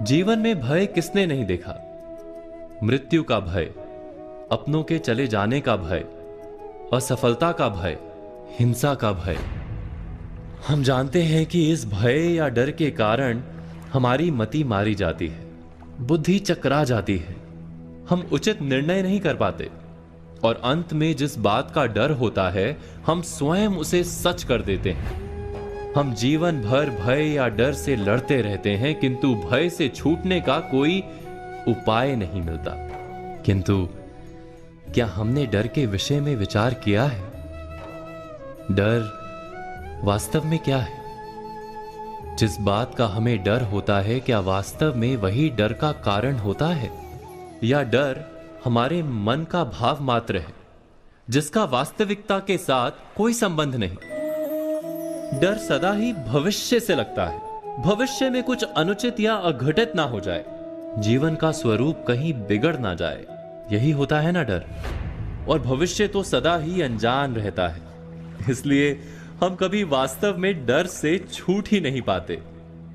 जीवन में भय किसने नहीं देखा। मृत्यु का भय, अपनों के चले जाने का भय, असफलता का भय, हिंसा का भय। हम जानते हैं कि इस भय या डर के कारण हमारी मति मारी जाती है, बुद्धि चकरा जाती है, हम उचित निर्णय नहीं कर पाते और अंत में जिस बात का डर होता है हम स्वयं उसे सच कर देते हैं। हम जीवन भर भय या डर से लड़ते रहते हैं, किंतु भय से छूटने का कोई उपाय नहीं मिलता। किंतु क्या हमने डर के विषय में विचार किया है? डर वास्तव में क्या है? जिस बात का हमें डर होता है, क्या वास्तव में वही डर का कारण होता है, या डर हमारे मन का भाव मात्र है जिसका वास्तविकता के साथ कोई संबंध नहीं? डर सदा ही भविष्य से लगता है, भविष्य में कुछ अनुचित या अघटित ना हो जाए, जीवन का स्वरूप कहीं बिगड़ ना जाए, यही होता है ना डर। और भविष्य तो सदा ही अनजान रहता है, इसलिए हम कभी वास्तव में डर से छूट ही नहीं पाते,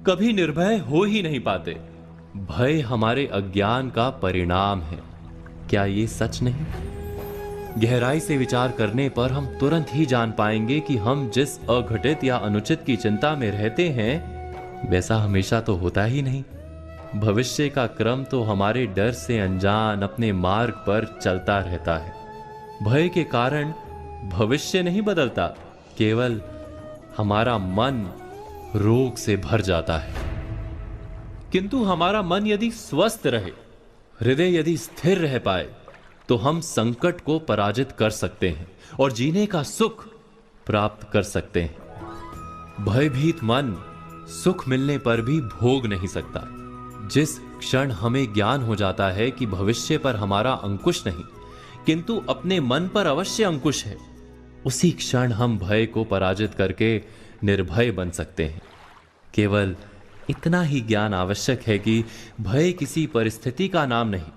कभी निर्भय हो ही नहीं पाते। भय हमारे अज्ञान का परिणाम है, क्या ये सच नहीं? गहराई से विचार करने पर हम तुरंत ही जान पाएंगे कि हम जिस अघटित या अनुचित की चिंता में रहते हैं वैसा हमेशा तो होता ही नहीं। भविष्य का क्रम तो हमारे डर से अनजान अपने मार्ग पर चलता रहता है। भय के कारण भविष्य नहीं बदलता, केवल हमारा मन रोग से भर जाता है। किंतु हमारा मन यदि स्वस्थ रहे, हृदय यदि स्थिर रह पाए, तो हम संकट को पराजित कर सकते हैं और जीने का सुख प्राप्त कर सकते हैं। भयभीत मन सुख मिलने पर भी भोग नहीं सकता। जिस क्षण हमें ज्ञान हो जाता है कि भविष्य पर हमारा अंकुश नहीं किंतु अपने मन पर अवश्य अंकुश है, उसी क्षण हम भय को पराजित करके निर्भय बन सकते हैं। केवल इतना ही ज्ञान आवश्यक है कि भय किसी परिस्थिति का नाम नहीं,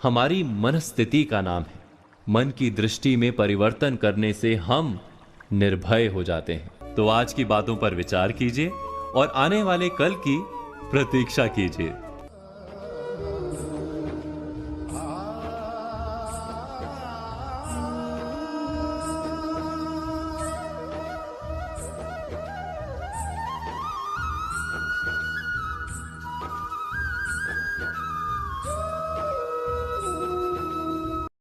हमारी मनस्थिति का नाम है। मन की दृष्टि में परिवर्तन करने से हम निर्भय हो जाते हैं। तो आज की बातों पर विचार कीजिए और आने वाले कल की प्रतीक्षा कीजिए।